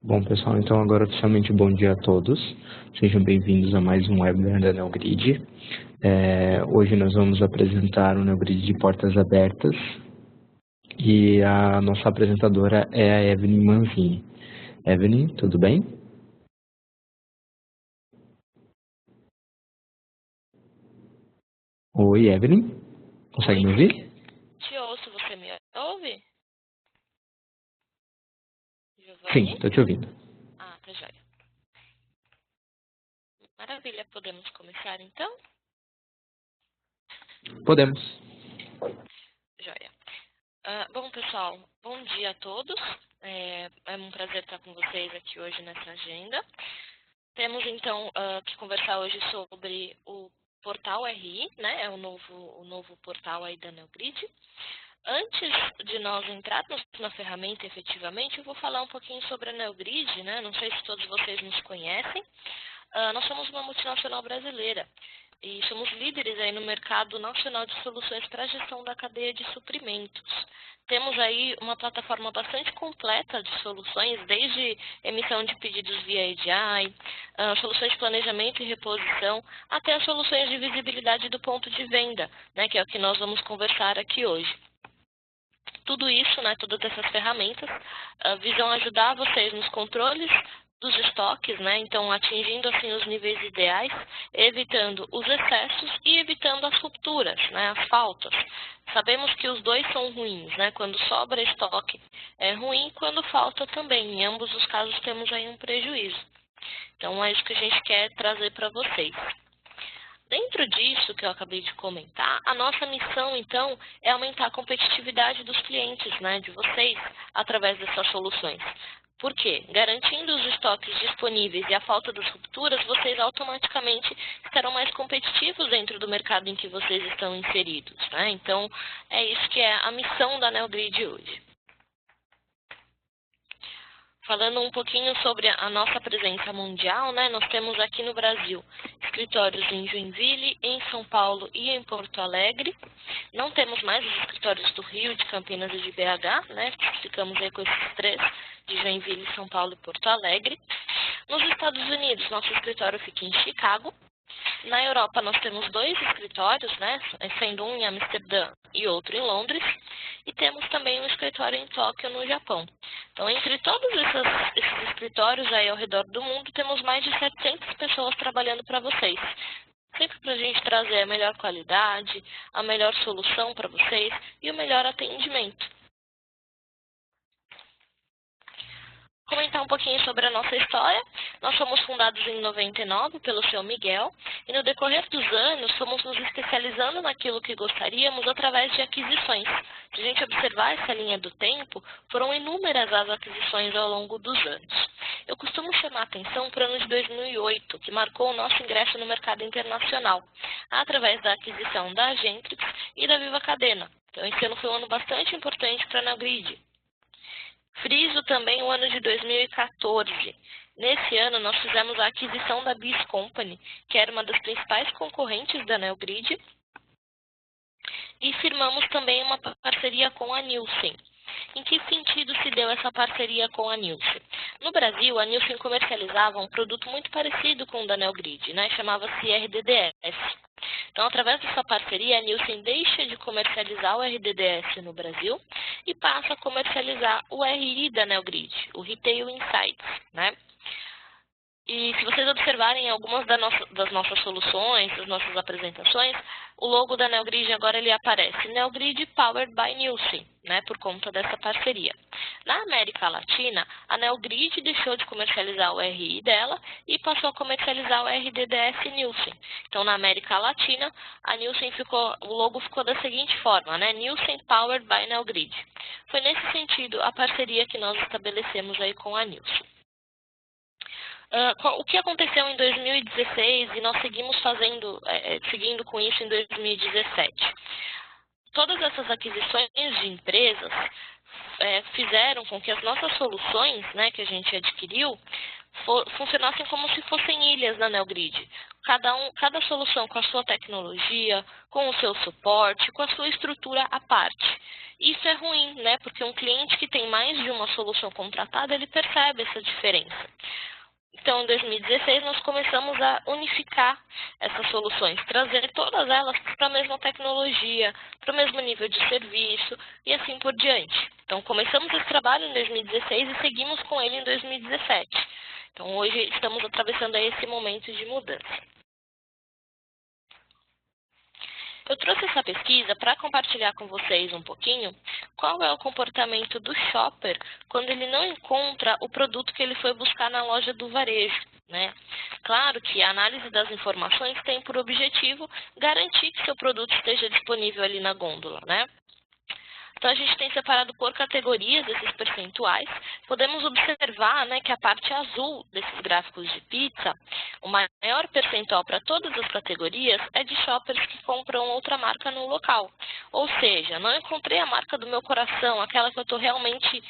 Bom, pessoal, então agora oficialmente bom dia a todos. Sejam bem-vindos a mais um webinar da NeoGrid. Hoje nós vamos apresentar o NeoGrid de portas abertas e a nossa apresentadora é a Evelyn Manzini. Evelyn, tudo bem? Oi, Evelyn. Consegue me ouvir? Te ouço, você me ouve? Giovanni? Sim, estou te ouvindo. Ah, tá joia. Maravilha, podemos começar então? Podemos. Joia. Bom, pessoal, bom dia a todos. É um prazer estar com vocês aqui hoje nessa agenda. Temos então que conversar hoje sobre o portal RI, né? É o novo portal aí da NeoGrid. Antes de nós entrarmos na ferramenta efetivamente, eu vou falar um pouquinho sobre a NeoGrid, né? Não sei se todos vocês nos conhecem. Nós somos uma multinacional brasileira e somos líderes aí no mercado nacional de soluções para a gestão da cadeia de suprimentos. Temos aí uma plataforma bastante completa de soluções, desde emissão de pedidos via EDI, soluções de planejamento e reposição, até as soluções de visibilidade do ponto de venda, né, que é o que nós vamos conversar aqui hoje. Tudo isso, né, todas essas ferramentas, visam ajudar vocês nos controles dos estoques, né, então atingindo assim os níveis ideais, evitando os excessos e evitando as rupturas, né, as faltas. Sabemos que os dois são ruins, né, quando sobra estoque é ruim, quando falta também. Em ambos os casos temos aí um prejuízo. Então é isso que a gente quer trazer para vocês. Dentro disso que eu acabei de comentar, a nossa missão, então, é aumentar a competitividade dos clientes, né, de vocês, através dessas soluções. Por quê? Garantindo os estoques disponíveis e a falta das rupturas, vocês automaticamente estarão mais competitivos dentro do mercado em que vocês estão inseridos, né? Então, é isso que é a missão da NeoGrid hoje. Falando um pouquinho sobre a nossa presença mundial, né, nós temos aqui no Brasil escritórios em Joinville, em São Paulo e em Porto Alegre. Não temos mais os escritórios do Rio, de Campinas e de BH, né, ficamos aí com esses três, de Joinville, São Paulo e Porto Alegre. Nos Estados Unidos, nosso escritório fica em Chicago. Na Europa, nós temos dois escritórios, né, sendo um em Amsterdã e outro em Londres. E temos também um escritório em Tóquio, no Japão. Então, entre todos esses escritórios aí ao redor do mundo, temos mais de 700 pessoas trabalhando para vocês. Sempre para a gente trazer a melhor qualidade, a melhor solução para vocês e o melhor atendimento. Comentar um pouquinho sobre a nossa história. Nós fomos fundados em 99 pelo seu Miguel e no decorrer dos anos fomos nos especializando naquilo que gostaríamos através de aquisições. Se a gente observar essa linha do tempo, foram inúmeras as aquisições ao longo dos anos. Eu costumo chamar a atenção para o ano de 2008, que marcou o nosso ingresso no mercado internacional, através da aquisição da Gentrix e da Viva Cadena. Então esse ano foi um ano bastante importante para a NeoGrid. Friso também o ano de 2014. Nesse ano, nós fizemos a aquisição da BIS Company, que era uma das principais concorrentes da NeoGrid, e firmamos também uma parceria com a Nielsen. Em que sentido se deu essa parceria com a Nielsen? No Brasil, a Nielsen comercializava um produto muito parecido com o da NeoGrid, né? Chamava-se RDDS. Então, através dessa parceria, a Nielsen deixa de comercializar o RDDS no Brasil e passa a comercializar o RI da NeoGrid, o Retail Insights, né? E se vocês observarem algumas das nossas soluções, das nossas apresentações, o logo da NeoGrid agora ele aparece NeoGrid Powered by Nielsen, né, por conta dessa parceria. Na América Latina, a NeoGrid deixou de comercializar o RI dela e passou a comercializar o RDDS Nielsen. Então, na América Latina, o logo ficou da seguinte forma, né, Nielsen Powered by NeoGrid. Foi nesse sentido a parceria que nós estabelecemos aí com a Nielsen. O que aconteceu em 2016 e nós seguimos seguindo com isso em 2017? Todas essas aquisições de empresas fizeram com que as nossas soluções, né, que a gente adquiriu, funcionassem como se fossem ilhas da NeoGrid. cada solução com a sua tecnologia, com o seu suporte, com a sua estrutura à parte. Isso é ruim, né? Porque um cliente que tem mais de uma solução contratada, ele percebe essa diferença. Então, em 2016, nós começamos a unificar essas soluções, trazer todas elas para a mesma tecnologia, para o mesmo nível de serviço e assim por diante. Então, começamos esse trabalho em 2016 e seguimos com ele em 2017. Então, hoje estamos atravessando esse momento de mudança. Eu trouxe essa pesquisa para compartilhar com vocês um pouquinho qual é o comportamento do shopper quando ele não encontra o produto que ele foi buscar na loja do varejo, né? Claro que a análise das informações tem por objetivo garantir que seu produto esteja disponível ali na gôndola, né? Então, a gente tem separado por categorias esses percentuais. Podemos observar, né, que a parte azul desses gráficos de pizza, o maior percentual para todas as categorias é de shoppers que compram outra marca no local. Ou seja, não encontrei a marca do meu coração, aquela que eu estou realmente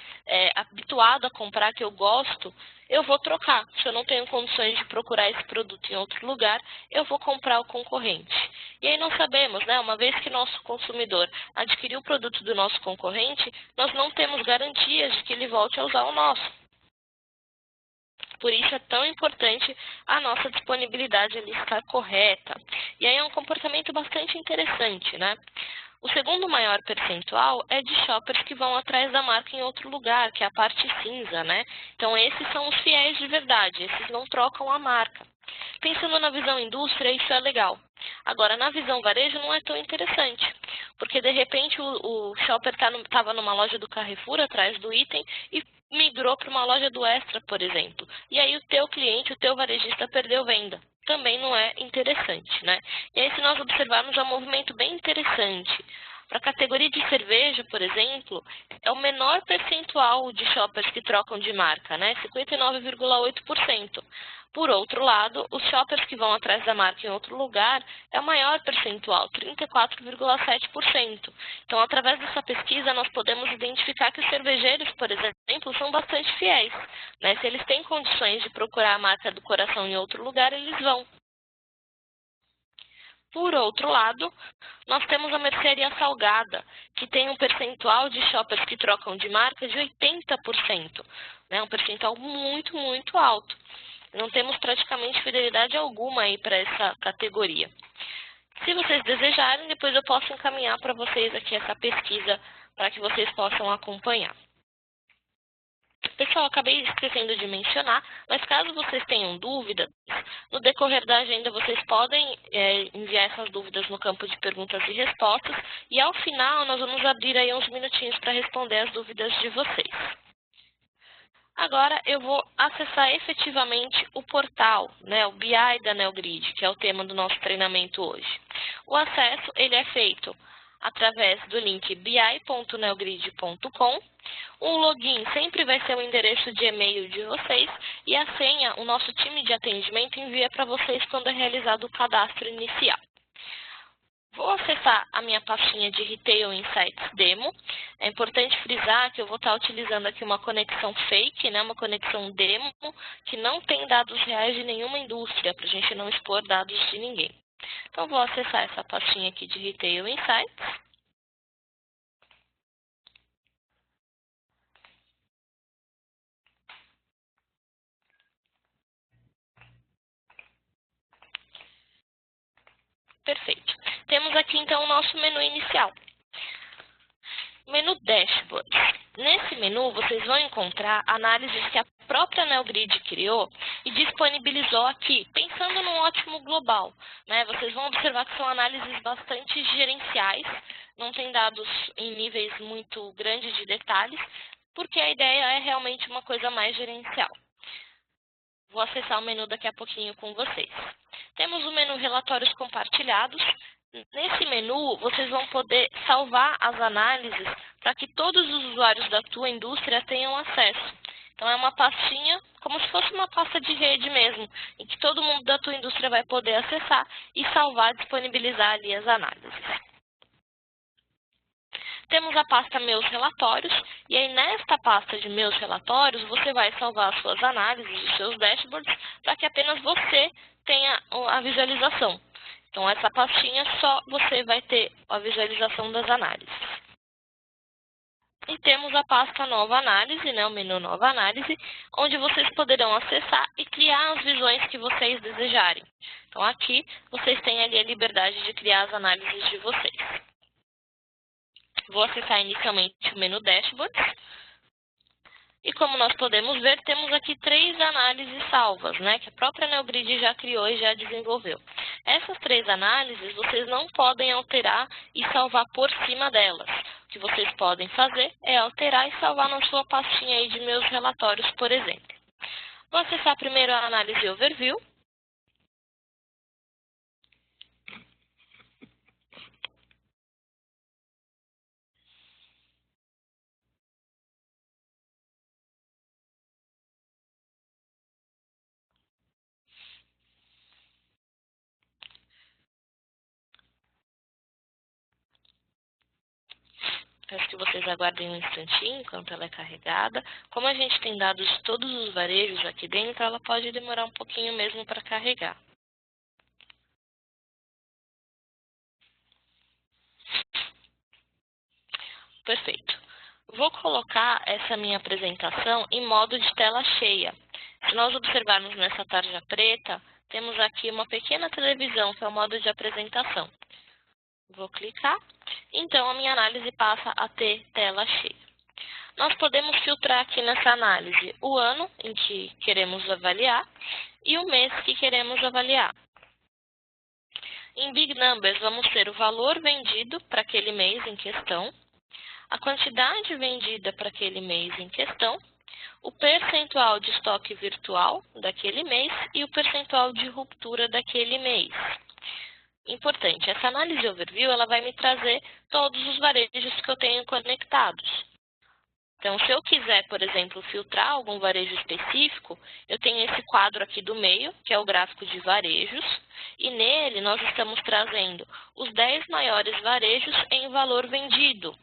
habituado a comprar, que eu gosto, eu vou trocar. Se eu não tenho condições de procurar esse produto em outro lugar, eu vou comprar o concorrente. E aí nós sabemos, né, uma vez que nosso consumidor adquiriu o produto do nosso concorrente, nós não temos garantias de que ele volte a usar o nosso. Por isso é tão importante a nossa disponibilidade ali estar correta. E aí é um comportamento bastante interessante, né? O segundo maior percentual é de shoppers que vão atrás da marca em outro lugar, que é a parte cinza, né? Então, esses são os fiéis de verdade, esses não trocam a marca. Pensando na visão indústria, isso é legal. Agora, na visão varejo, não é tão interessante, porque, de repente, o shopper estava numa loja do Carrefour, atrás do item, e migrou para uma loja do Extra, por exemplo. E aí, o teu cliente, o teu varejista, perdeu venda. Também não é interessante, né? E aí, se nós observarmos, é um movimento bem interessante. Para a categoria de cerveja, por exemplo, é o menor percentual de shoppers que trocam de marca, né? 59,8%. Por outro lado, os shoppers que vão atrás da marca em outro lugar é o maior percentual, 34,7%. Então, através dessa pesquisa, nós podemos identificar que os cervejeiros, por exemplo, são bastante fiéis, né? Se eles têm condições de procurar a marca do coração em outro lugar, eles vão. Por outro lado, nós temos a mercearia salgada, que tem um percentual de shoppers que trocam de marca de 80%, né? Um percentual muito, muito alto. Não temos praticamente fidelidade alguma aí para essa categoria. Se vocês desejarem, depois eu posso encaminhar para vocês aqui essa pesquisa para que vocês possam acompanhar. Pessoal, acabei esquecendo de mencionar, mas caso vocês tenham dúvidas, no decorrer da agenda vocês podem enviar essas dúvidas no campo de perguntas e respostas, e ao final nós vamos abrir aí uns minutinhos para responder as dúvidas de vocês. Agora eu vou acessar efetivamente o portal, né, o BI da NeoGrid, que é o tema do nosso treinamento hoje. O acesso ele é feito através do link bi.neogrid.com. O login sempre vai ser o endereço de e-mail de vocês e a senha o nosso time de atendimento envia para vocês quando é realizado o cadastro inicial. Vou acessar a minha pastinha de Retail Insights Demo. É importante frisar que eu vou estar utilizando aqui uma conexão fake, né, uma conexão demo, que não tem dados reais de nenhuma indústria, para a gente não expor dados de ninguém. Então, vou acessar essa pastinha aqui de Retail Insights. Perfeito. Temos aqui, então, o nosso menu inicial. Menu Dashboard. Nesse menu, vocês vão encontrar análises que a própria NeoGrid criou e disponibilizou aqui, pensando num ótimo global, né? Vocês vão observar que são análises bastante gerenciais, não tem dados em níveis muito grandes de detalhes, porque a ideia é realmente uma coisa mais gerencial. Vou acessar o menu daqui a pouquinho com vocês. Temos o menu Relatórios Compartilhados. Nesse menu, vocês vão poder salvar as análises para que todos os usuários da tua indústria tenham acesso. Então, é uma pastinha, como se fosse uma pasta de rede mesmo, em que todo mundo da tua indústria vai poder acessar e salvar, disponibilizar ali as análises. temos a pasta Meus Relatórios, e aí nesta pasta de Meus Relatórios, você vai salvar as suas análises, os seus dashboards, para que apenas você tenha a visualização. Então, essa pastinha só você vai ter a visualização das análises. E temos a pasta Nova Análise, né, o menu Nova Análise, onde vocês poderão acessar e criar as visões que vocês desejarem. Então, aqui, vocês têm ali a liberdade de criar as análises de vocês. Vou acessar inicialmente o menu Dashboards. E como nós podemos ver, temos aqui 3 análises salvas, né, que a própria NeoGrid já criou e já desenvolveu. Essas 3 análises, vocês não podem alterar e salvar por cima delas. O que vocês podem fazer é alterar e salvar na sua pastinha aí de Meus Relatórios, por exemplo. Vou acessar primeiro a análise Overview. Peço que vocês aguardem um instantinho enquanto ela é carregada. Como a gente tem dados de todos os varejos aqui dentro, ela pode demorar um pouquinho mesmo para carregar. Perfeito. Vou colocar essa minha apresentação em modo de tela cheia. Se nós observarmos nessa tarja preta, temos aqui uma pequena televisão, que é o modo de apresentação. Vou clicar. Então, a minha análise passa a ter tela cheia. Nós podemos filtrar aqui nessa análise o ano em que queremos avaliar e o mês que queremos avaliar. Em Big Numbers, vamos ter o valor vendido para aquele mês em questão, a quantidade vendida para aquele mês em questão, o percentual de estoque virtual daquele mês e o percentual de ruptura daquele mês. Importante, essa análise overview ela vai me trazer todos os varejos que eu tenho conectados. Então, se eu quiser, por exemplo, filtrar algum varejo específico, eu tenho esse quadro aqui do meio, que é o gráfico de varejos, e nele nós estamos trazendo os 10 maiores varejos em valor vendido,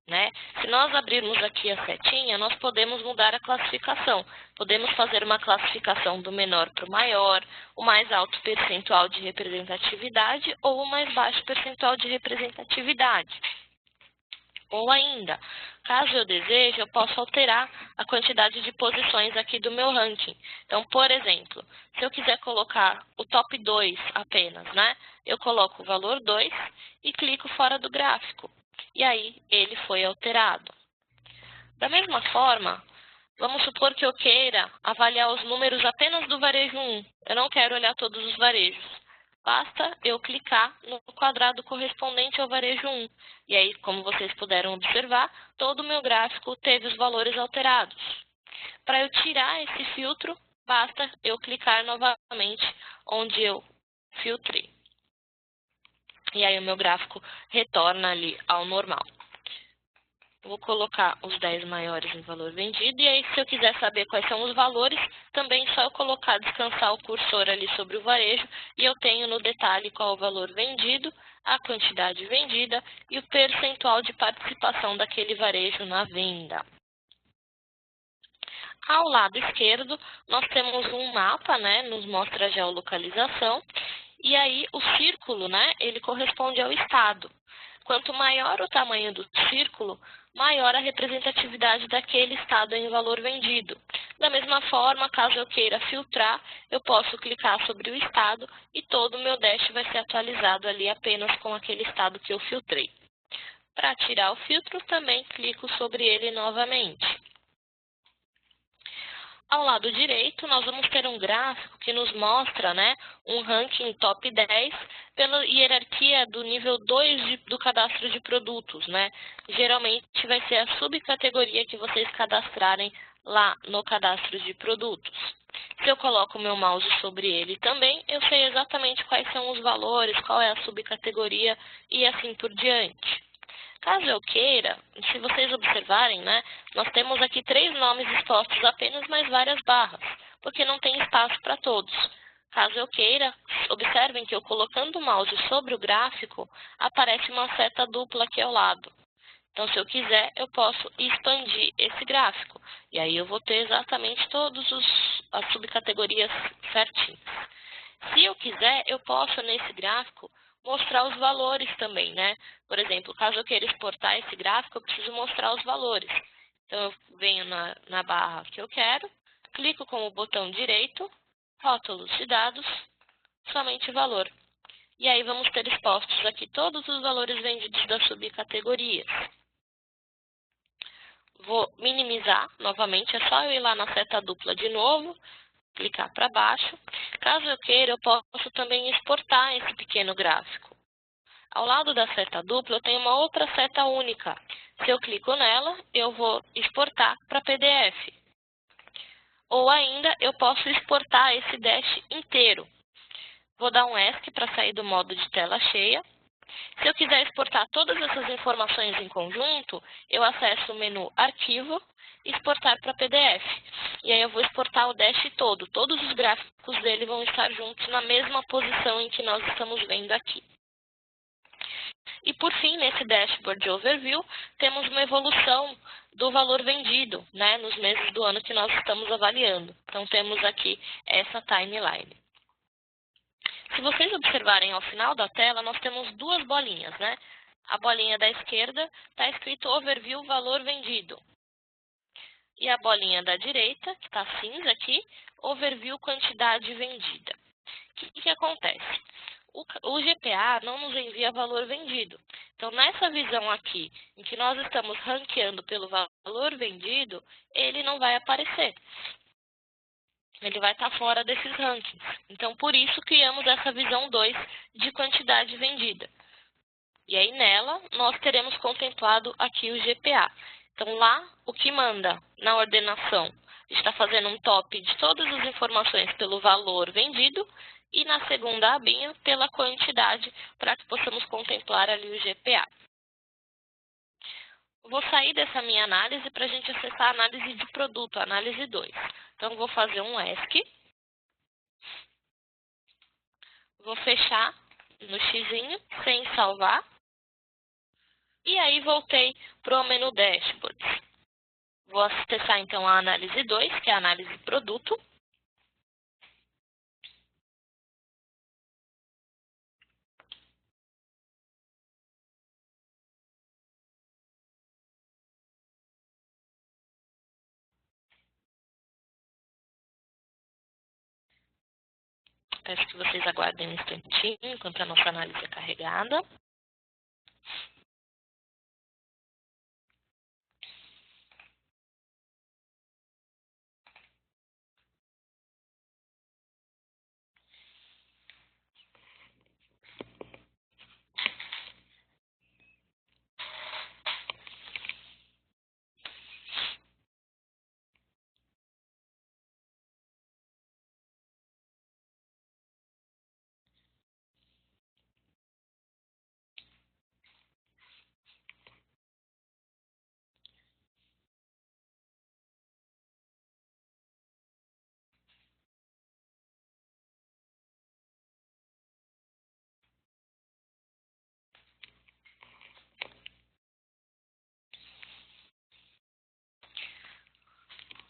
né? Se nós abrirmos aqui a setinha, nós podemos mudar a classificação. Podemos fazer uma classificação do menor para o maior, o mais alto percentual de representatividade ou o mais baixo percentual de representatividade. Ou ainda, caso eu deseje, eu posso alterar a quantidade de posições aqui do meu ranking. Então, por exemplo, se eu quiser colocar o top 2 apenas, né? Eu coloco o valor 2 e clico fora do gráfico. E aí, ele foi alterado. Da mesma forma, vamos supor que eu queira avaliar os números apenas do varejo 1. Eu não quero olhar todos os varejos. Basta eu clicar no quadrado correspondente ao varejo 1. E aí, como vocês puderam observar, todo o meu gráfico teve os valores alterados. Para eu tirar esse filtro, basta eu clicar novamente onde eu filtrei. E aí o meu gráfico retorna ali ao normal. Vou colocar os 10 maiores em valor vendido, e aí se eu quiser saber quais são os valores, também é só eu colocar, descansar o cursor ali sobre o varejo, e eu tenho no detalhe qual o valor vendido, a quantidade vendida e o percentual de participação daquele varejo na venda. Ao lado esquerdo, nós temos um mapa, né, nos mostra a geolocalização, e aí o círculo, né, ele corresponde ao estado. Quanto maior o tamanho do círculo, maior a representatividade daquele estado em valor vendido. Da mesma forma, caso eu queira filtrar, eu posso clicar sobre o estado e todo o meu dash vai ser atualizado ali apenas com aquele estado que eu filtrei. Para tirar o filtro, também clico sobre ele novamente. Ao lado direito, nós vamos ter um gráfico que nos mostra, né, um ranking top 10 pela hierarquia do nível 2 do cadastro de produtos, né? Geralmente vai ser a subcategoria que vocês cadastrarem lá no cadastro de produtos. Se eu coloco o meu mouse sobre ele também, eu sei exatamente quais são os valores, qual é a subcategoria e assim por diante. Caso eu queira, se vocês observarem, né, nós temos aqui 3 nomes expostos apenas, mais várias barras, porque não tem espaço para todos. Caso eu queira, observem que eu colocando o mouse sobre o gráfico, aparece uma seta dupla aqui ao lado. Então, se eu quiser, eu posso expandir esse gráfico. E aí eu vou ter exatamente todas as subcategorias certinhas. Se eu quiser, eu posso, nesse gráfico, mostrar os valores também, né? Por exemplo, caso eu queira exportar esse gráfico, eu preciso mostrar os valores. Então, eu venho na barra que eu quero, clico com o botão direito, rótulos de dados, somente valor. E aí vamos ter expostos aqui todos os valores vendidos das subcategorias. Vou minimizar novamente, é só eu ir lá na seta dupla de novo, clicar para baixo. Caso eu queira, eu posso também exportar esse pequeno gráfico. Ao lado da seta dupla, eu tenho uma outra seta única. Se eu clico nela, eu vou exportar para PDF. Ou ainda, eu posso exportar esse dash inteiro. Vou dar um ESC para sair do modo de tela cheia. Se eu quiser exportar todas essas informações em conjunto, eu acesso o menu Arquivo, Exportar para PDF. E aí eu vou exportar o dash todo. Todos os gráficos dele vão estar juntos na mesma posição em que nós estamos vendo aqui. E por fim, nesse Dashboard Overview, temos uma evolução do valor vendido, né, nos meses do ano que nós estamos avaliando. Então, temos aqui essa timeline. Se vocês observarem ao final da tela, nós temos duas bolinhas, né? A bolinha da esquerda está escrito Overview Valor Vendido. E a bolinha da direita, que está cinza aqui, Overview Quantidade Vendida. O que acontece? O GPA não nos envia valor vendido. Então, nessa visão aqui, em que nós estamos ranqueando pelo valor vendido, ele não vai aparecer. Ele vai estar fora desses rankings. Então, por isso, criamos essa visão 2 de quantidade vendida. E aí, nela, nós teremos contemplado aqui o GPA. Então, lá, o que manda na ordenação está fazendo um top de todas as informações pelo valor vendido e na segunda abinha pela quantidade, para que possamos contemplar ali o GPA. Vou sair dessa minha análise para a gente acessar a análise de produto, a análise 2. Então, vou fazer um ESC. Vou fechar no xizinho, sem salvar. E aí, voltei para o menu Dashboard. Vou acessar, então, a análise 2, que é a análise de produto. Peço que vocês aguardem um instantinho, enquanto a nossa análise é carregada.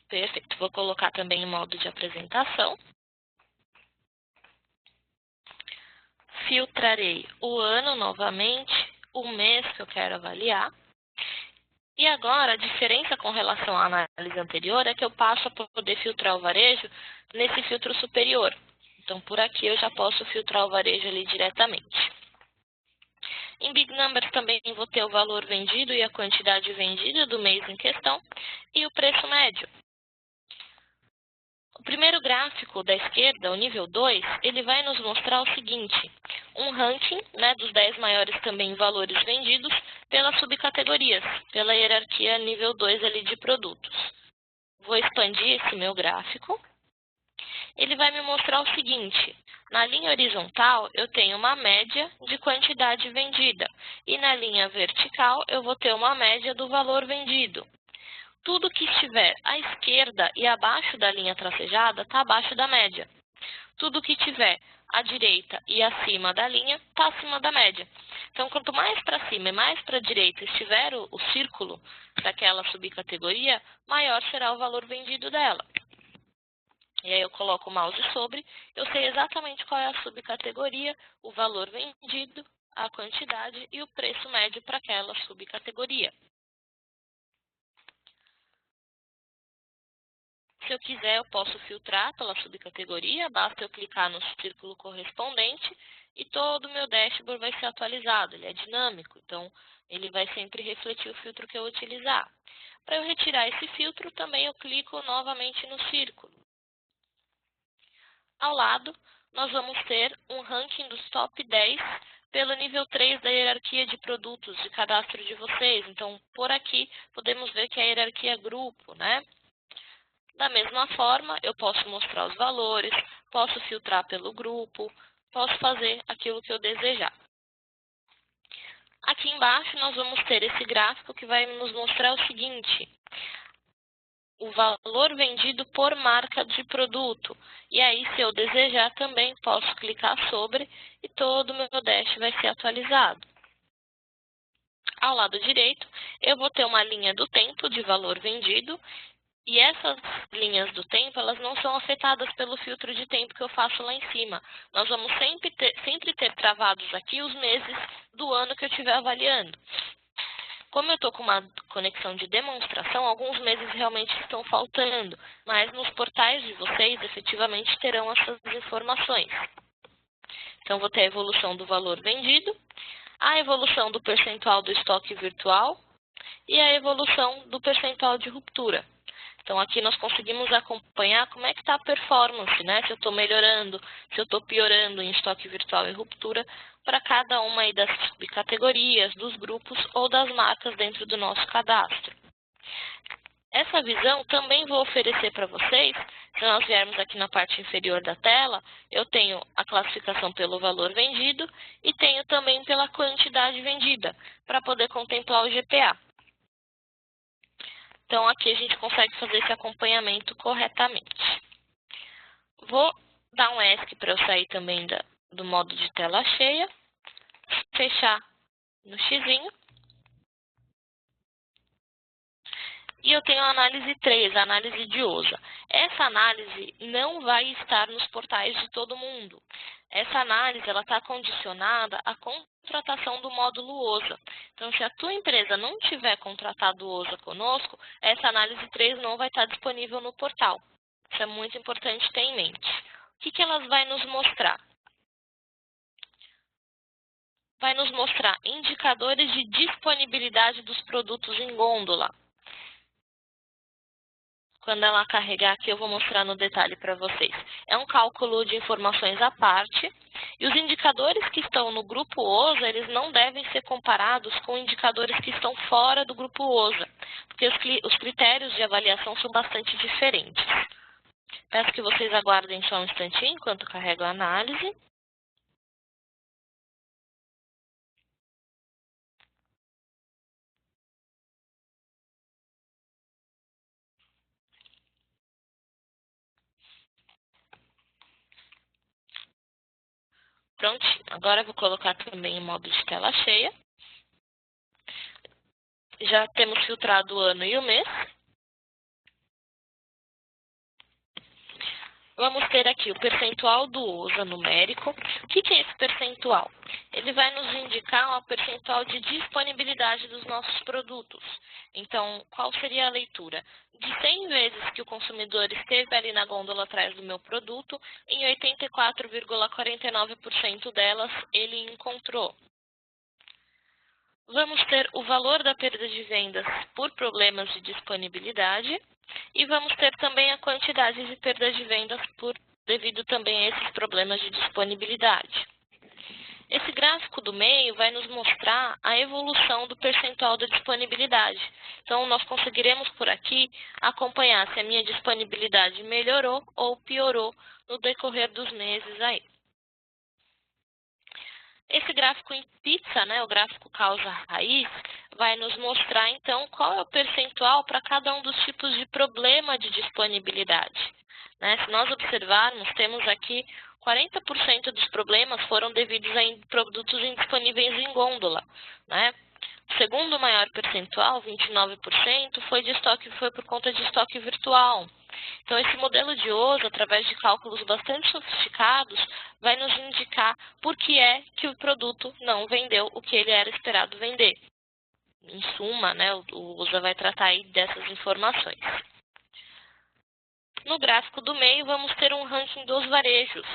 Perfeito. Vou colocar também em modo de apresentação. Filtrarei o ano novamente, o mês que eu quero avaliar. E agora, a diferença com relação à análise anterior é que eu passo a poder filtrar o varejo nesse filtro superior. Então, por aqui eu já posso filtrar o varejo ali diretamente. Em Big Numbers também vou ter o valor vendido e a quantidade vendida do mês em questão e o preço médio. O primeiro gráfico da esquerda, o nível 2, ele vai nos mostrar o seguinte, um ranking, né, dos 10 maiores também valores vendidos pelas subcategorias, pela hierarquia nível 2 ali de produtos. Vou expandir esse meu gráfico. Ele vai me mostrar o seguinte, na linha horizontal eu tenho uma média de quantidade vendida e na linha vertical eu vou ter uma média do valor vendido. Tudo que estiver à esquerda e abaixo da linha tracejada está abaixo da média. tudo que tiver à direita e acima da linha está acima da média. Então, quanto mais para cima e mais para a direita estiver o círculo daquela subcategoria, maior será o valor vendido dela. E aí eu coloco o mouse sobre, eu sei exatamente qual é a subcategoria, o valor vendido, a quantidade e o preço médio para aquela subcategoria. Se eu quiser, eu posso filtrar pela subcategoria, basta eu clicar no círculo correspondente e todo o meu dashboard vai ser atualizado. Ele é dinâmico, então ele vai sempre refletir o filtro que eu utilizar. Para eu retirar esse filtro, também eu clico novamente no círculo. Ao lado, nós vamos ter um ranking dos top 10 pelo nível 3 da hierarquia de produtos de cadastro de vocês. Então, por aqui, podemos ver que é a hierarquia grupo, né? Da mesma forma, eu posso mostrar os valores, posso filtrar pelo grupo, posso fazer aquilo que eu desejar. Aqui embaixo, nós vamos ter esse gráfico que vai nos mostrar o seguinte: o valor vendido por marca de produto. E aí, se eu desejar, também posso clicar sobre e todo o meu dash vai ser atualizado. Ao lado direito, eu vou ter uma linha do tempo de valor vendido. E essas linhas do tempo, elas não são afetadas pelo filtro de tempo que eu faço lá em cima. Nós vamos sempre ter travados aqui os meses do ano que eu estiver avaliando. Como eu estou com uma conexão de demonstração, alguns meses realmente estão faltando, mas nos portais de vocês, efetivamente, terão essas informações. Então, vou ter a evolução do valor vendido, a evolução do percentual do estoque virtual e a evolução do percentual de ruptura. Então, aqui nós conseguimos acompanhar como é que está a performance, né? Se eu estou melhorando, se eu estou piorando em estoque virtual e ruptura para cada uma aí das subcategorias, dos grupos ou das marcas dentro do nosso cadastro. Essa visão também vou oferecer para vocês. Se nós viermos aqui na parte inferior da tela, eu tenho a classificação pelo valor vendido e tenho também pela quantidade vendida, para poder contemplar o GPA. Então, aqui a gente consegue fazer esse acompanhamento corretamente. Vou dar um ESC para eu sair também do modo de tela cheia, fechar no xizinho. E eu tenho a análise 3, a análise de OSA. Essa análise não vai estar nos portais de todo mundo. Essa análise está condicionada à contratação do módulo OSA. Então, se a tua empresa não tiver contratado o OSA conosco, essa análise 3 não vai estar disponível no portal. Isso é muito importante ter em mente. O que elas vão nos mostrar? Vai nos mostrar indicadores de disponibilidade dos produtos em gôndola. Quando ela carregar aqui, eu vou mostrar no detalhe para vocês. É um cálculo de informações à parte. E os indicadores que estão no grupo OSA, eles não devem ser comparados com indicadores que estão fora do grupo OSA, porque os critérios de avaliação são bastante diferentes. Peço que vocês aguardem só um instantinho enquanto carrego a análise. Prontinho. Agora eu vou colocar também em modo de tela cheia. Já temos filtrado o ano e o mês. Vamos ter aqui o percentual do OSA numérico. O que é esse percentual? Ele vai nos indicar o percentual de disponibilidade dos nossos produtos. Então, qual seria a leitura? De 100 vezes que o consumidor esteve ali na gôndola atrás do meu produto, em 84,49% delas ele encontrou. Vamos ter o valor da perda de vendas por problemas de disponibilidade e vamos ter também a quantidade de perda de vendas devido também a esses problemas de disponibilidade. Esse gráfico do meio vai nos mostrar a evolução do percentual da disponibilidade. Então, nós conseguiremos por aqui acompanhar se a minha disponibilidade melhorou ou piorou no decorrer dos meses aí. Esse gráfico em pizza, né, o gráfico causa-raiz, vai nos mostrar, então, qual é o percentual para cada um dos tipos de problema de disponibilidade. Né? Se nós observarmos, temos aqui 40% dos problemas foram devidos a produtos indisponíveis em gôndola, né? O segundo maior percentual, 29%, foi por conta de estoque virtual. Então, esse modelo de OSA, através de cálculos bastante sofisticados, vai nos indicar por que é que o produto não vendeu o que ele era esperado vender. Em suma, né, o OSA vai tratar aí dessas informações. No gráfico do meio, vamos ter um ranking dos varejos.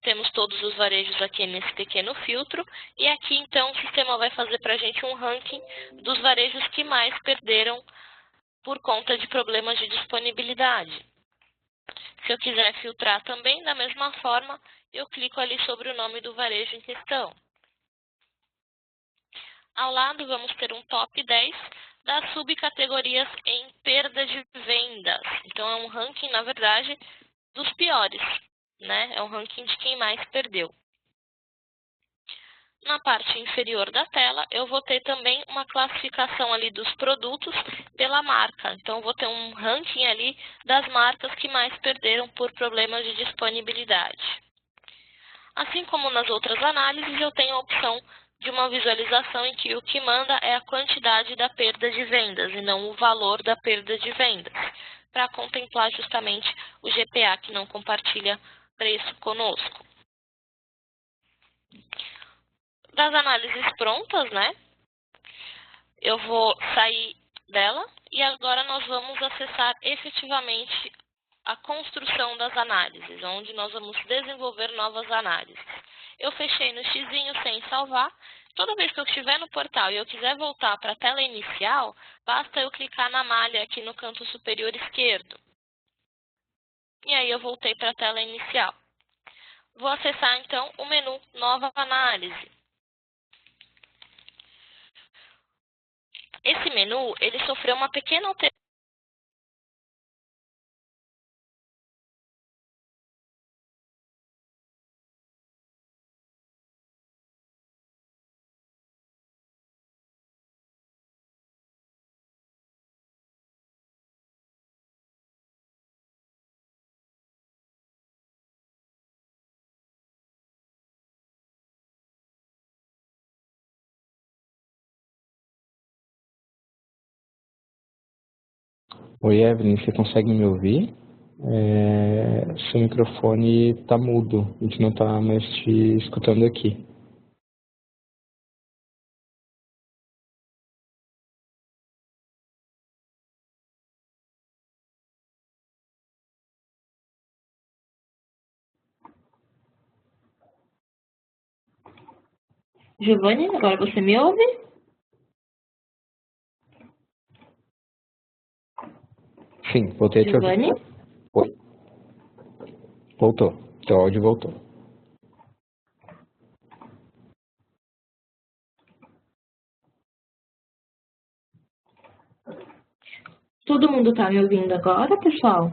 Temos todos os varejos aqui nesse pequeno filtro, e aqui, então, o sistema vai fazer para a gente um ranking dos varejos que mais perderam por conta de problemas de disponibilidade. Se eu quiser filtrar também, da mesma forma, eu clico ali sobre o nome do varejo em questão. Ao lado, vamos ter um top 10 das subcategorias em perda de vendas. Então, é um ranking, na verdade, dos piores, né? É um ranking de quem mais perdeu. Na parte inferior da tela, eu vou ter também uma classificação ali dos produtos pela marca. Então, eu vou ter um ranking ali das marcas que mais perderam por problemas de disponibilidade. Assim como nas outras análises, eu tenho a opção de uma visualização em que o que manda é a quantidade da perda de vendas e não o valor da perda de vendas, para contemplar justamente o GPA que não compartilha preço conosco. Das análises prontas, né? Eu vou sair dela e agora nós vamos acessar efetivamente a construção das análises, onde nós vamos desenvolver novas análises. Eu fechei no xizinho sem salvar. Toda vez que eu estiver no portal e eu quiser voltar para a tela inicial, basta eu clicar na malha aqui no canto superior esquerdo. E aí eu voltei para a tela inicial. Vou acessar então o menu Nova Análise. Esse menu, ele sofreu uma pequena alteração. Oi, Evelyn, você consegue me ouvir? Seu microfone está mudo, a gente não está mais te escutando aqui. Giovanni, agora você me ouve? Sim, voltei a te ouvir. Giovanni? Oi. Voltou. Teu áudio voltou. Todo mundo está me ouvindo agora, pessoal?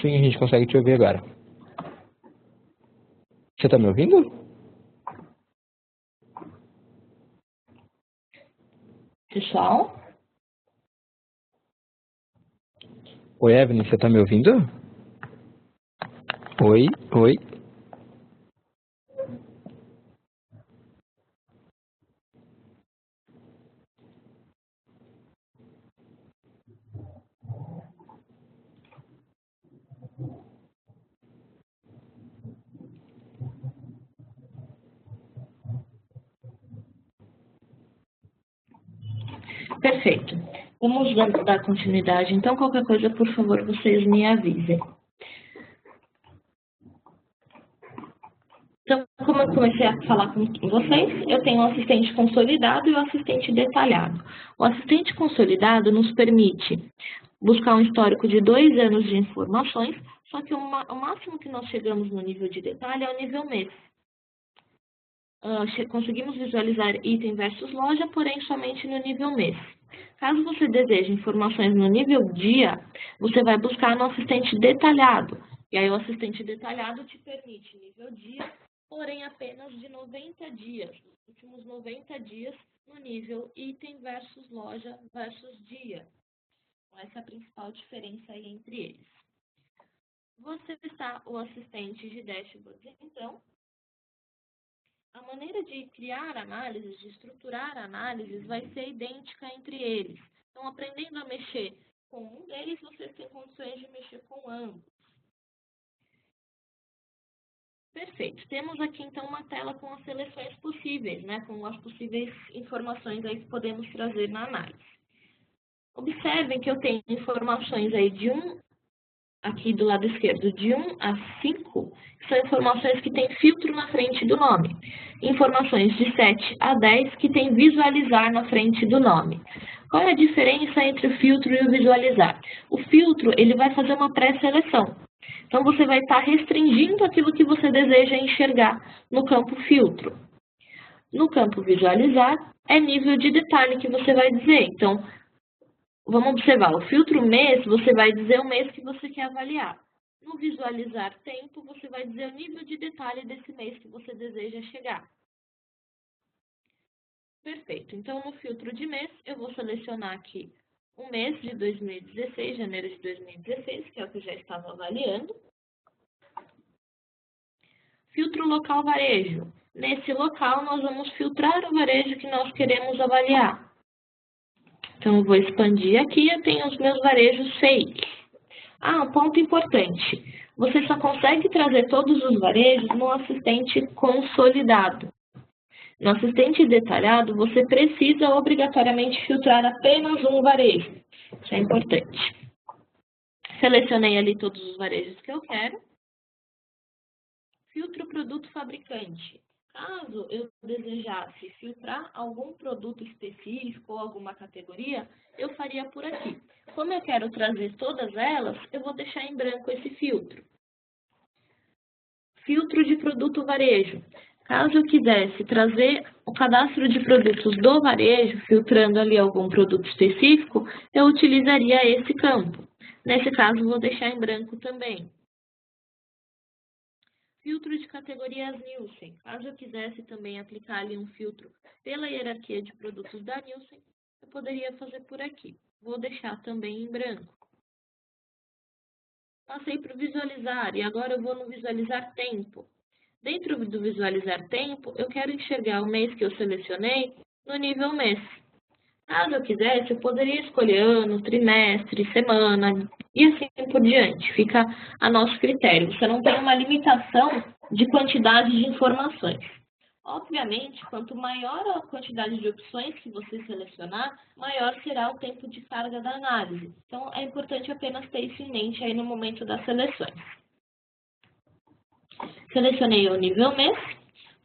Sim, a gente consegue te ouvir agora. Você está me ouvindo? Pessoal? Oi, Evelyn, você está me ouvindo? Oi, oi. Perfeito. Vamos dar continuidade. Então, qualquer coisa, por favor, vocês me avisem. Então, como eu comecei a falar com vocês, eu tenho o assistente consolidado e o assistente detalhado. O assistente consolidado nos permite buscar um histórico de 2 anos de informações, só que o máximo que nós chegamos no nível de detalhe é o nível mês. Conseguimos visualizar item versus loja, porém somente no nível mês. Caso você deseje informações no nível dia, você vai buscar no assistente detalhado. E aí o assistente detalhado te permite nível dia, porém apenas de 90 dias, os últimos 90 dias no nível item versus loja versus dia. Essa é a principal diferença aí entre eles. Vou acessar o assistente de dashboards, então. A maneira de criar análises, de estruturar análises, vai ser idêntica entre eles. Então, aprendendo a mexer com um deles, vocês têm condições de mexer com ambos. Perfeito. Temos aqui, então, uma tela com as seleções possíveis, né? Com as possíveis informações aí que podemos trazer na análise. Observem que eu tenho informações aí aqui do lado esquerdo, de 1 a 5, que são informações que têm filtro na frente do nome. Informações de 7 a 10, que tem visualizar na frente do nome. Qual é a diferença entre o filtro e o visualizar? O filtro, ele vai fazer uma pré-seleção. Então, você vai estar restringindo aquilo que você deseja enxergar no campo filtro. No campo visualizar, é nível de detalhe que você vai dizer. Então, vamos observar, o filtro mês, você vai dizer o mês que você quer avaliar. No visualizar tempo, você vai dizer o nível de detalhe desse mês que você deseja chegar. Perfeito. Então, no filtro de mês, eu vou selecionar aqui o mês de 2016, janeiro de 2016, que é o que eu já estava avaliando. Filtro local varejo. Nesse local, nós vamos filtrar o varejo que nós queremos avaliar. Então, eu vou expandir aqui e eu tenho os meus varejos fake. Um ponto importante. Você só consegue trazer todos os varejos no assistente consolidado. No assistente detalhado, você precisa obrigatoriamente filtrar apenas um varejo. Isso é importante. Selecionei ali todos os varejos que eu quero. Filtro produto fabricante. Caso eu desejasse filtrar algum produto específico ou alguma categoria, eu faria por aqui. Como eu quero trazer todas elas, eu vou deixar em branco esse filtro. Filtro de produto varejo. Caso eu quisesse trazer o cadastro de produtos do varejo, filtrando ali algum produto específico, eu utilizaria esse campo. Nesse caso, vou deixar em branco também. Filtro de categorias Nielsen. Caso eu quisesse também aplicar ali um filtro pela hierarquia de produtos da Nielsen, eu poderia fazer por aqui. Vou deixar também em branco. Passei para o visualizar e agora eu vou no visualizar tempo. Dentro do visualizar tempo, eu quero enxergar o mês que eu selecionei no nível mês. Caso eu quisesse, eu poderia escolher ano, trimestre, semana e assim por diante. Fica a nosso critério. Você não tem uma limitação de quantidade de informações. Obviamente, quanto maior a quantidade de opções que você selecionar, maior será o tempo de carga da análise. Então, é importante apenas ter isso em mente aí no momento das seleções. Selecionei o nível mês,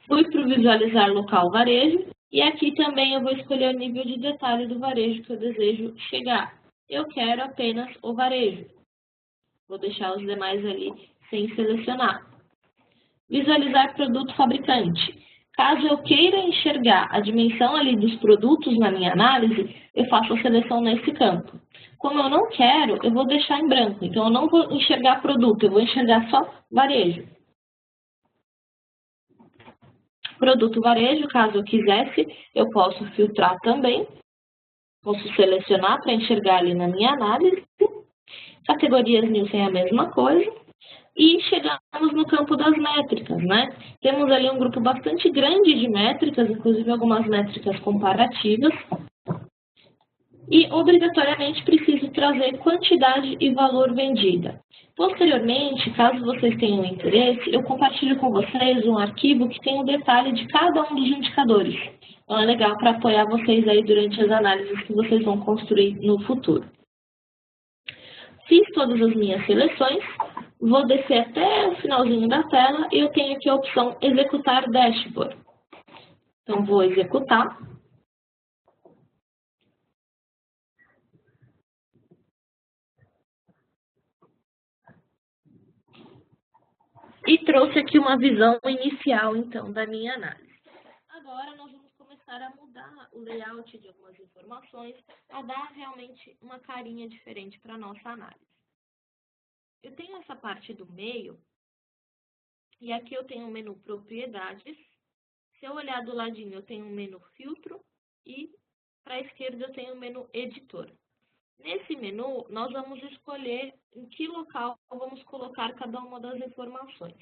fui para o visualizar local varejo e aqui também eu vou escolher o nível de detalhe do varejo que eu desejo chegar. Eu quero apenas o varejo. Vou deixar os demais ali sem selecionar. Visualizar produto fabricante. Caso eu queira enxergar a dimensão ali dos produtos na minha análise, eu faço a seleção nesse campo. Como eu não quero, eu vou deixar em branco. Então, eu não vou enxergar produto, eu vou enxergar só varejo. Produto varejo, caso eu quisesse, eu posso filtrar também. Posso selecionar para enxergar ali na minha análise. Categorias Nielsen é a mesma coisa. E chegamos no campo das métricas, né? Temos ali um grupo bastante grande de métricas, inclusive algumas métricas comparativas. E, obrigatoriamente, preciso trazer quantidade e valor vendida. Posteriormente, caso vocês tenham interesse, eu compartilho com vocês um arquivo que tem o detalhe de cada um dos indicadores. Então, é legal para apoiar vocês aí durante as análises que vocês vão construir no futuro. Fiz todas as minhas seleções, vou descer até o finalzinho da tela e eu tenho aqui a opção Executar Dashboard. Então, vou executar. E trouxe aqui uma visão inicial, então, da minha análise. Agora, nós vamos começar a mudar o layout de algumas informações, a dar realmente uma carinha diferente para a nossa análise. Eu tenho essa parte do meio, e aqui eu tenho o menu Propriedades. Se eu olhar do ladinho, eu tenho o menu Filtro, e para a esquerda eu tenho o menu Editor. Nesse menu, nós vamos escolher em que local vamos colocar cada uma das informações.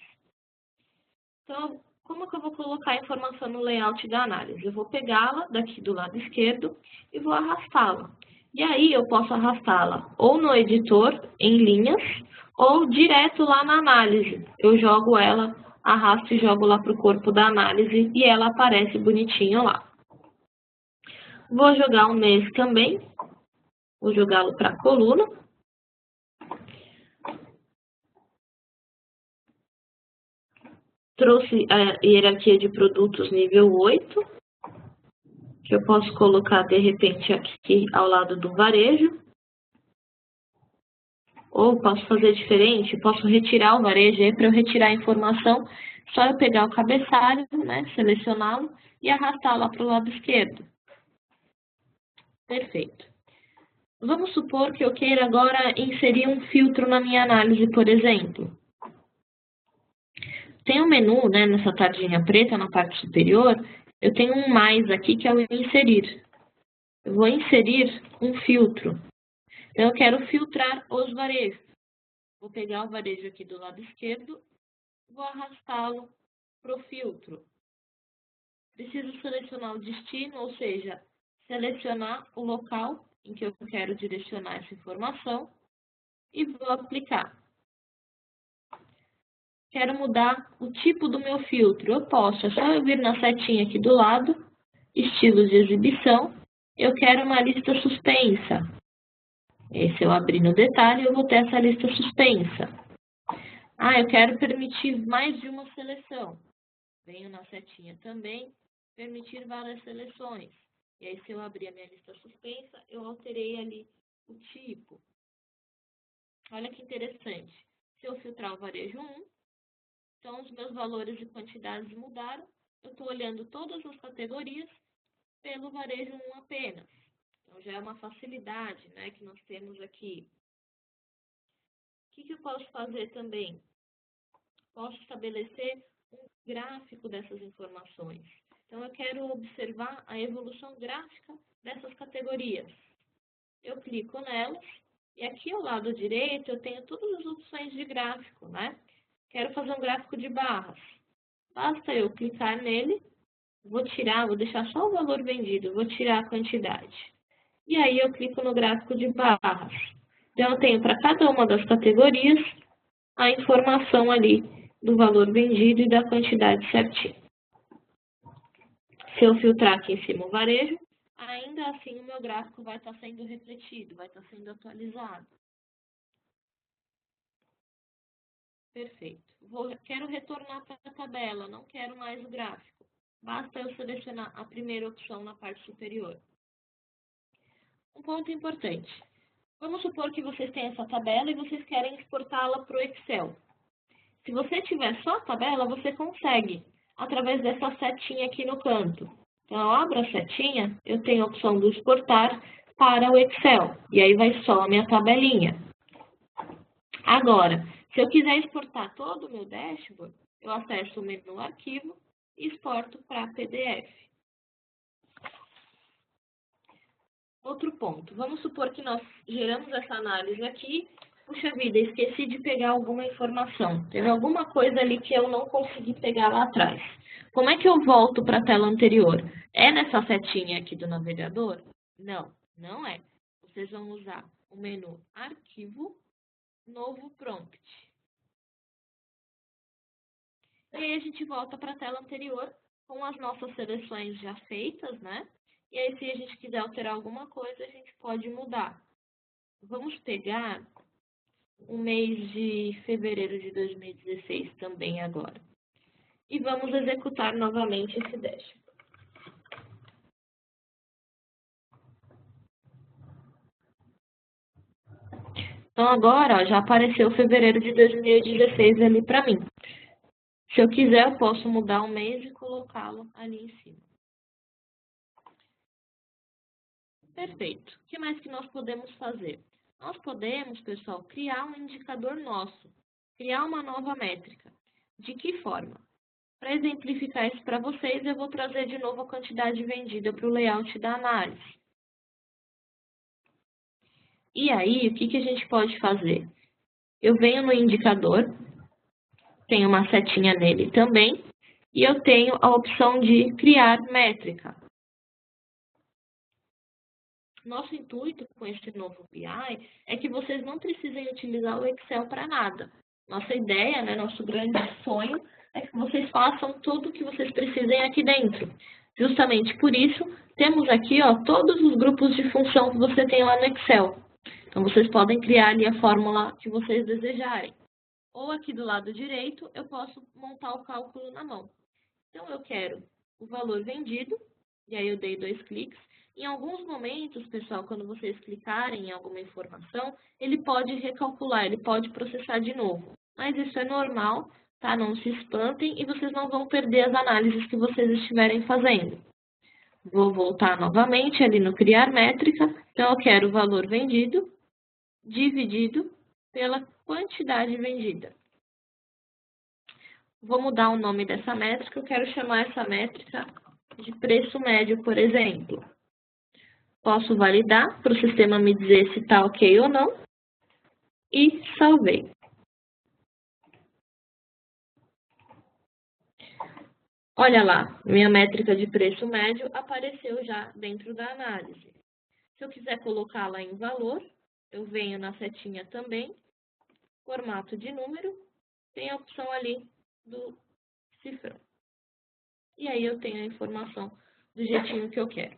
Então, como que eu vou colocar a informação no layout da análise? Eu vou pegá-la daqui do lado esquerdo e vou arrastá-la. E aí eu posso arrastá-la ou no editor, em linhas, ou direto lá na análise. Eu jogo ela, arrasto e jogo lá para o corpo da análise e ela aparece bonitinho lá. Vou jogar o mês também. Vou jogá-lo para a coluna. Trouxe a hierarquia de produtos nível 8, que eu posso colocar, de repente, aqui ao lado do varejo. Ou posso fazer diferente, posso retirar o varejo. Aí, para eu retirar a informação, só eu pegar o cabeçalho, né, selecioná-lo e arrastar lá para o lado esquerdo. Perfeito. Vamos supor que eu queira agora inserir um filtro na minha análise, por exemplo. Tem um menu, né, nessa tardinha preta, na parte superior, eu tenho um mais aqui, que é o inserir. Eu vou inserir um filtro. Então, eu quero filtrar os varejos. Vou pegar o varejo aqui do lado esquerdo, vou arrastá-lo para o filtro. Preciso selecionar o destino, ou seja, selecionar o local em que eu quero direcionar essa informação e vou aplicar. Quero mudar o tipo do meu filtro. Eu posso, é só eu vir na setinha aqui do lado, estilos de exibição, eu quero uma lista suspensa. Se eu abrir no detalhe, eu vou ter essa lista suspensa. Eu quero permitir mais de uma seleção. Venho na setinha também, permitir várias seleções. E aí, se eu abrir a minha lista suspensa, eu alterei ali o tipo. Olha que interessante. Se eu filtrar o varejo 1, então os meus valores e quantidades mudaram. Eu estou olhando todas as categorias pelo varejo 1 apenas. Então, já é uma facilidade, né, que nós temos aqui. O que eu posso fazer também? Posso estabelecer um gráfico dessas informações. Então, eu quero observar a evolução gráfica dessas categorias. Eu clico nelas e aqui ao lado direito eu tenho todas as opções de gráfico, né? Quero fazer um gráfico de barras. Basta eu clicar nele, vou deixar só o valor vendido, vou tirar a quantidade. E aí eu clico no gráfico de barras. Então, eu tenho para cada uma das categorias a informação ali do valor vendido e da quantidade certinha. Se eu filtrar aqui em cima o varejo, ainda assim o meu gráfico vai estar sendo refletido, vai estar sendo atualizado. Perfeito. Quero retornar para a tabela, não quero mais o gráfico. Basta eu selecionar a primeira opção na parte superior. Um ponto importante. Vamos supor que vocês têm essa tabela e vocês querem exportá-la para o Excel. Se você tiver só a tabela, você consegue, através dessa setinha aqui no canto. Então, eu abro a setinha, eu tenho a opção do exportar para o Excel. E aí vai só a minha tabelinha. Agora, se eu quiser exportar todo o meu dashboard, eu acesso o menu Arquivo e exporto para PDF. Outro ponto, vamos supor que nós geramos essa análise aqui, puxa vida, esqueci de pegar alguma informação, teve alguma coisa ali que eu não consegui pegar lá atrás. Como é que eu volto para a tela anterior? É nessa setinha aqui do navegador? Não, não é. Vocês vão usar o menu Arquivo, Novo Prompt. E aí a gente volta para a tela anterior com as nossas seleções já feitas, né? E aí, se a gente quiser alterar alguma coisa, a gente pode mudar. Vamos pegar o mês de fevereiro de 2016 também agora. E vamos executar novamente esse dashboard. Então, agora, já apareceu fevereiro de 2016 ali para mim. Se eu quiser, eu posso mudar o mês e colocá-lo ali em cima. Perfeito. O que mais que nós podemos fazer? Nós podemos, pessoal, criar um indicador nosso, criar uma nova métrica. De que forma? Para exemplificar isso para vocês, eu vou trazer de novo a quantidade vendida para o layout da análise. E aí, o que a gente pode fazer? Eu venho no indicador, tenho uma setinha nele também, e eu tenho a opção de criar métrica. Nosso intuito com esse novo BI é que vocês não precisem utilizar o Excel para nada. Nossa ideia, né, nosso grande sonho é que vocês façam tudo o que vocês precisem aqui dentro. Justamente por isso, temos aqui todos os grupos de função que você tem lá no Excel. Então, vocês podem criar ali a fórmula que vocês desejarem. Ou aqui do lado direito, eu posso montar o cálculo na mão. Então, eu quero o valor vendido, e aí eu dei 2 cliques. Em alguns momentos, pessoal, quando vocês clicarem em alguma informação, ele pode recalcular, ele pode processar de novo. Mas isso é normal, tá? Não se espantem e vocês não vão perder as análises que vocês estiverem fazendo. Vou voltar novamente ali no criar métrica. Então, eu quero o valor vendido dividido pela quantidade vendida. Vou mudar o nome dessa métrica, eu quero chamar essa métrica de preço médio, por exemplo. Posso validar para o sistema me dizer se está ok ou não. E salvei. Olha lá, minha métrica de preço médio apareceu já dentro da análise. Se eu quiser colocá-la em valor, eu venho na setinha também, formato de número, tem a opção ali do cifrão. E aí eu tenho a informação do jeitinho que eu quero.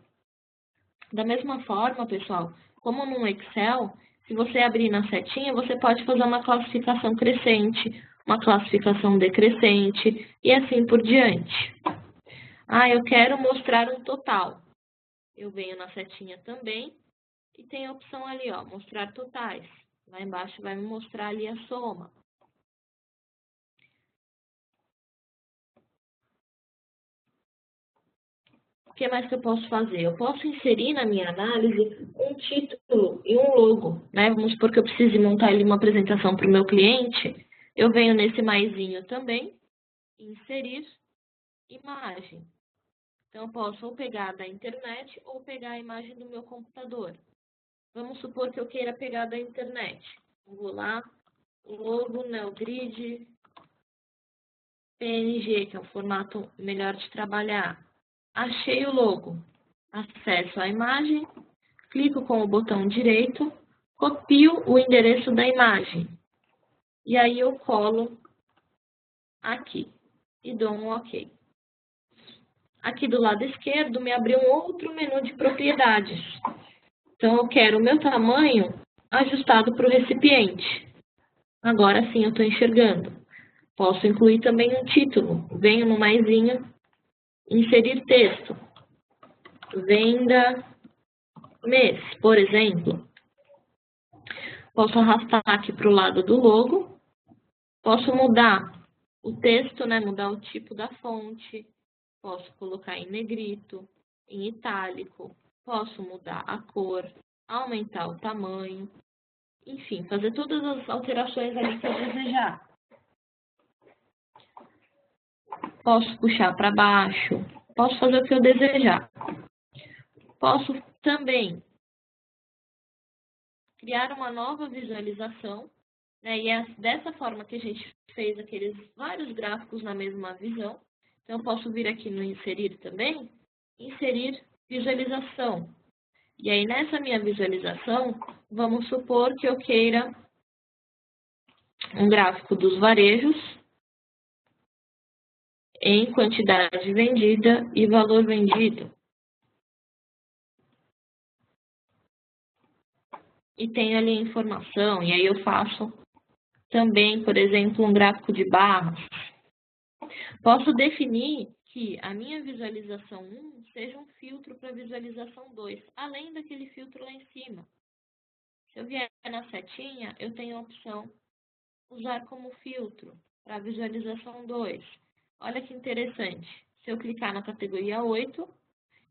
Da mesma forma, pessoal, como no Excel, se você abrir na setinha, você pode fazer uma classificação crescente, uma classificação decrescente e assim por diante. Eu quero mostrar um total. Eu venho na setinha também e tem a opção ali, mostrar totais. Lá embaixo vai me mostrar ali a soma. O que mais que eu posso fazer? Eu posso inserir na minha análise um título e um logo, né? Vamos supor que eu precise montar ali uma apresentação para o meu cliente. Eu venho nesse maisinho também, inserir imagem. Então, eu posso ou pegar da internet ou pegar a imagem do meu computador. Vamos supor que eu queira pegar da internet. Vou lá, logo, Neogrid, PNG, que é o formato melhor de trabalhar. Achei o logo. Acesso à imagem, clico com o botão direito, copio o endereço da imagem. E aí eu colo aqui e dou um OK. Aqui do lado esquerdo me abriu um outro menu de propriedades. Então, eu quero o meu tamanho ajustado para o recipiente. Agora sim eu estou enxergando. Posso incluir também um título. Venho no maisinho, inserir texto. Venda mês, por exemplo. Posso arrastar aqui para o lado do logo. Posso mudar o texto, né? Mudar o tipo da fonte. Posso colocar em negrito, em itálico. Posso mudar a cor, aumentar o tamanho. Enfim, fazer todas as alterações ali que eu desejar. Posso puxar para baixo. Posso fazer o que eu desejar. Posso também criar uma nova visualização, né? E é dessa forma que a gente fez aqueles vários gráficos na mesma visão. Então, eu posso vir aqui no inserir também, inserir visualização. E aí, nessa minha visualização, vamos supor que eu queira um gráfico dos varejos em quantidade vendida e valor vendido. E tenho ali a informação, e aí eu faço também, por exemplo, um gráfico de barras. Posso definir que a minha visualização 1 seja um filtro para a visualização 2, além daquele filtro lá em cima. Se eu vier na setinha, eu tenho a opção usar como filtro para a visualização 2. Olha que interessante. Se eu clicar na categoria 8,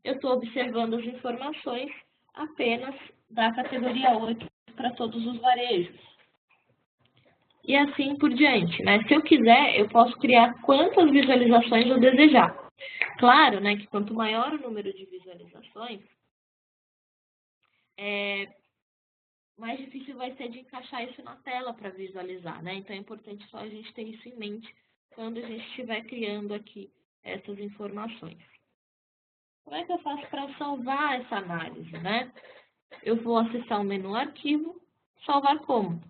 eu estou observando as informações apenas da categoria 8 para todos os varejos. E assim por diante, né? Se eu quiser, eu posso criar quantas visualizações eu desejar. Claro, né, que quanto maior o número de visualizações, mais difícil vai ser de encaixar isso na tela para visualizar, né? Então é importante só a gente ter isso em mente quando a gente estiver criando aqui essas informações. Como é que eu faço para salvar essa análise, né? Eu vou acessar o menu Arquivo, salvar como?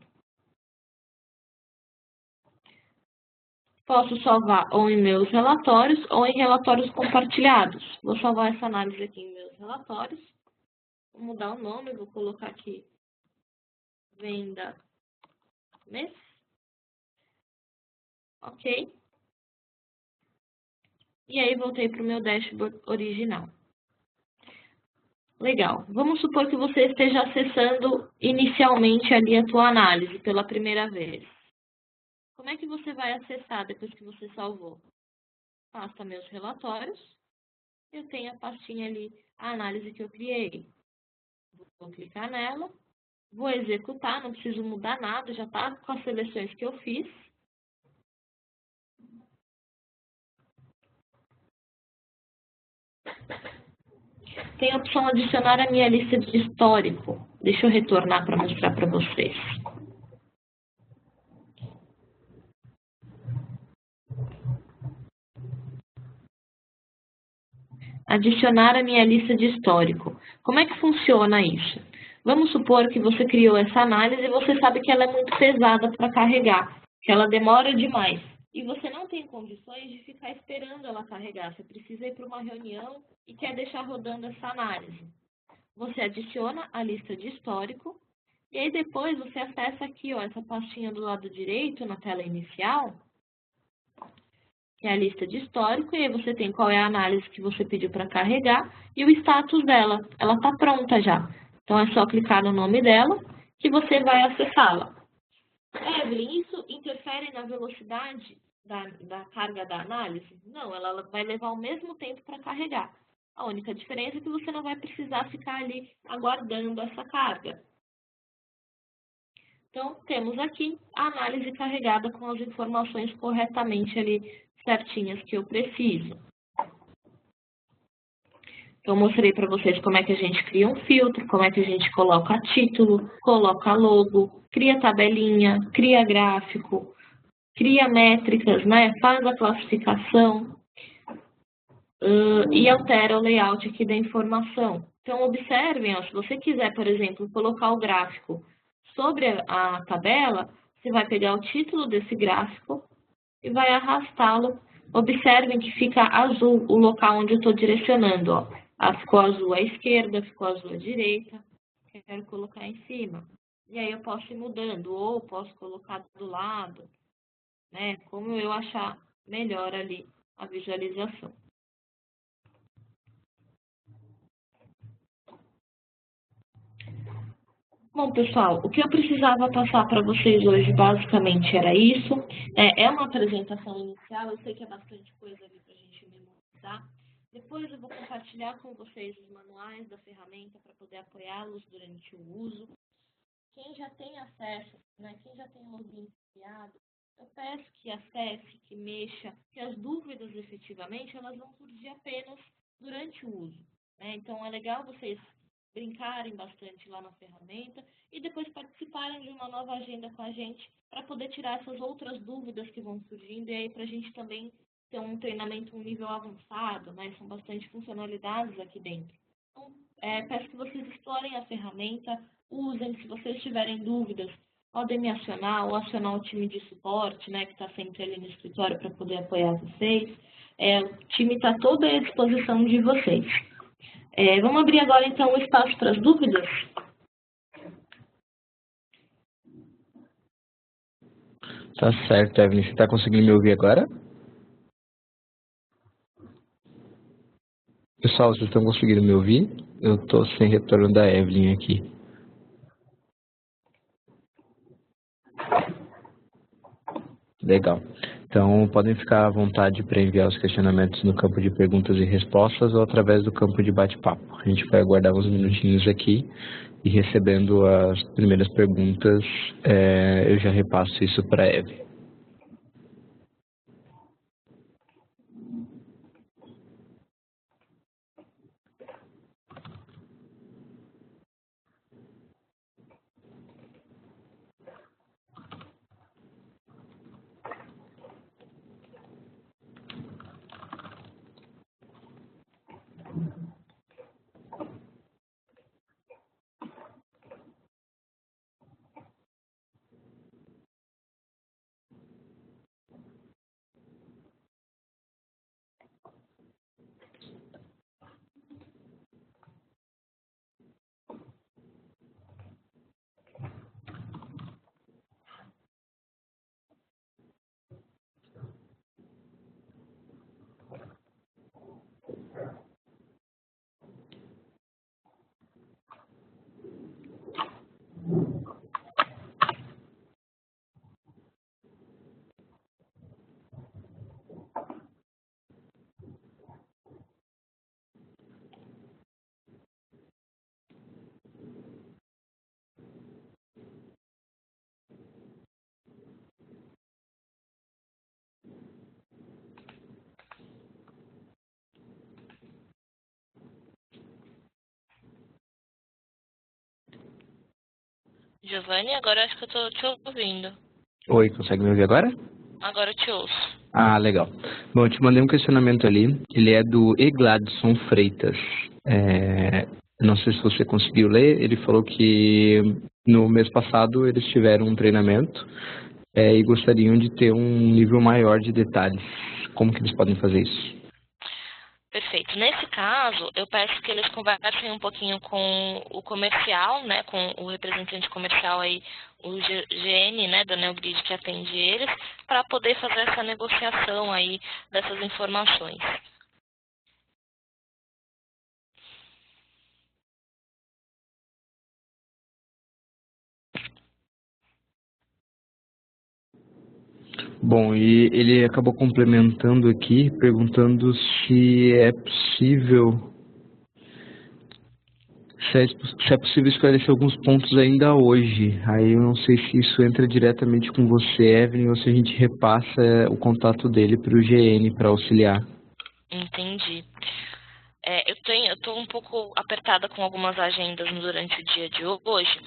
Posso salvar ou em meus relatórios ou em relatórios compartilhados. Vou salvar essa análise aqui em meus relatórios. Vou mudar o nome, vou colocar aqui venda mês. Ok. E aí voltei para o meu dashboard original. Legal. Vamos supor que você esteja acessando inicialmente ali a tua análise pela primeira vez. Como é que você vai acessar depois que você salvou? Pasta meus relatórios. Eu tenho a pastinha ali, a análise que eu criei. Vou clicar nela. Vou executar, não preciso mudar nada, já está com as seleções que eu fiz. Tem a opção adicionar a minha lista de histórico. Deixa eu retornar para mostrar para vocês. Adicionar a minha lista de histórico. Como é que funciona isso? Vamos supor que você criou essa análise e você sabe que ela é muito pesada para carregar, que ela demora demais. E você não tem condições de ficar esperando ela carregar. Você precisa ir para uma reunião e quer deixar rodando essa análise. Você adiciona a lista de histórico e aí depois você acessa aqui, ó, essa pastinha do lado direito na tela inicial, que é a lista de histórico, e aí você tem qual é a análise que você pediu para carregar e o status dela. Ela está pronta já. Então é só clicar no nome dela que você vai acessá-la. Evelyn, isso interfere na velocidade da carga da análise? Não, ela vai levar o mesmo tempo para carregar. A única diferença é que você não vai precisar ficar ali aguardando essa carga. Então, temos aqui a análise carregada com as informações corretamente ali certinhas que eu preciso. Então, mostrei para vocês como é que a gente cria um filtro, como é que a gente coloca título, coloca logo, cria tabelinha, cria gráfico, cria métricas, né? Faz a classificação e altera o layout aqui da informação. Então, observem, ó, se você quiser, por exemplo, colocar o gráfico sobre a tabela, você vai pegar o título desse gráfico e vai arrastá-lo. Observem que fica azul o local onde eu estou direcionando. Ó. Ficou azul à esquerda, ficou azul à direita. Eu quero colocar em cima. E aí eu posso ir mudando, ou posso colocar do lado, né? Como eu achar melhor ali a visualização. Bom, pessoal, o que eu precisava passar para vocês hoje basicamente era isso. É uma apresentação inicial, eu sei que é bastante coisa ali para a gente memorizar. Depois eu vou compartilhar com vocês os manuais da ferramenta para poder apoiá-los durante o uso. Quem já tem acesso, né, quem já tem login criado, eu peço que acesse, que mexa, que as dúvidas efetivamente elas vão surgir apenas durante o uso. Né? Então é legal vocês brincarem bastante lá na ferramenta e depois participarem de uma nova agenda com a gente para poder tirar essas outras dúvidas que vão surgindo e aí para a gente também ter um treinamento um nível avançado, né? São bastante funcionalidades aqui dentro. Então, peço que vocês explorem a ferramenta, usem, se vocês tiverem dúvidas, podem me acionar ou acionar o time de suporte, né, que está sempre ali no escritório para poder apoiar vocês. O time está todo à disposição de vocês. Vamos abrir agora, então, o espaço para as dúvidas? Tá certo, Evelyn. Você está conseguindo me ouvir agora? Pessoal, vocês estão conseguindo me ouvir? Eu estou sem retorno da Evelyn aqui. Legal. Então, podem ficar à vontade para enviar os questionamentos no campo de perguntas e respostas ou através do campo de bate-papo. A gente vai aguardar uns minutinhos aqui e recebendo as primeiras perguntas, eu já repasso isso para a Evelyn. Giovanni, agora acho que eu tô te ouvindo. Oi, consegue me ouvir agora? Agora eu te ouço. Ah, legal. Bom, eu te mandei um questionamento ali. Ele é do Egladson Freitas. Não sei se você conseguiu ler. Ele falou que no mês passado eles tiveram um treinamento e gostariam de ter um nível maior de detalhes. Como que eles podem fazer isso? Perfeito. Nesse caso, eu peço que eles conversem um pouquinho com o comercial, né, com o representante comercial aí, o GN, né, da Neogrid que atende eles, para poder fazer essa negociação aí dessas informações. Bom, e ele acabou complementando aqui, perguntando se é possível, se é possível esclarecer alguns pontos ainda hoje. Aí eu não sei se isso entra diretamente com você, Evelyn, ou se a gente repassa o contato dele para o GN para auxiliar. Entendi. Eu estou um pouco apertada com algumas agendas durante o dia de hoje.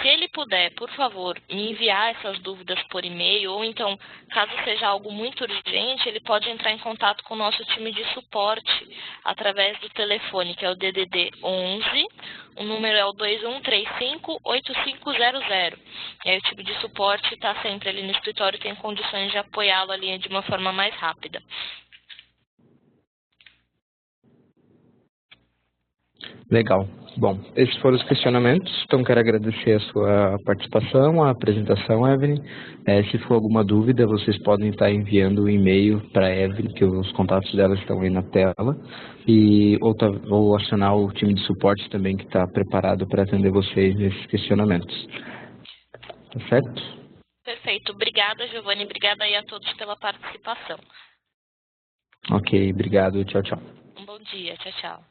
Se ele puder, por favor, me enviar essas dúvidas por e-mail, ou então, caso seja algo muito urgente, ele pode entrar em contato com o nosso time de suporte através do telefone, que é o DDD 11, o número é o 2135-8500. E aí o time de suporte está sempre ali no escritório e tem condições de apoiá-lo ali de uma forma mais rápida. Legal. Bom, esses foram os questionamentos, então quero agradecer a sua participação, a apresentação, Evelyn. Se for alguma dúvida, vocês podem estar enviando um e-mail para a Evelyn, que os contatos dela estão aí na tela, ou acionar o time de suporte também, que está preparado para atender vocês nesses questionamentos. Tá certo? Perfeito. Obrigada, Giovanni. Obrigada aí a todos pela participação. Ok, obrigado. Tchau, tchau. Um bom dia. Tchau, tchau.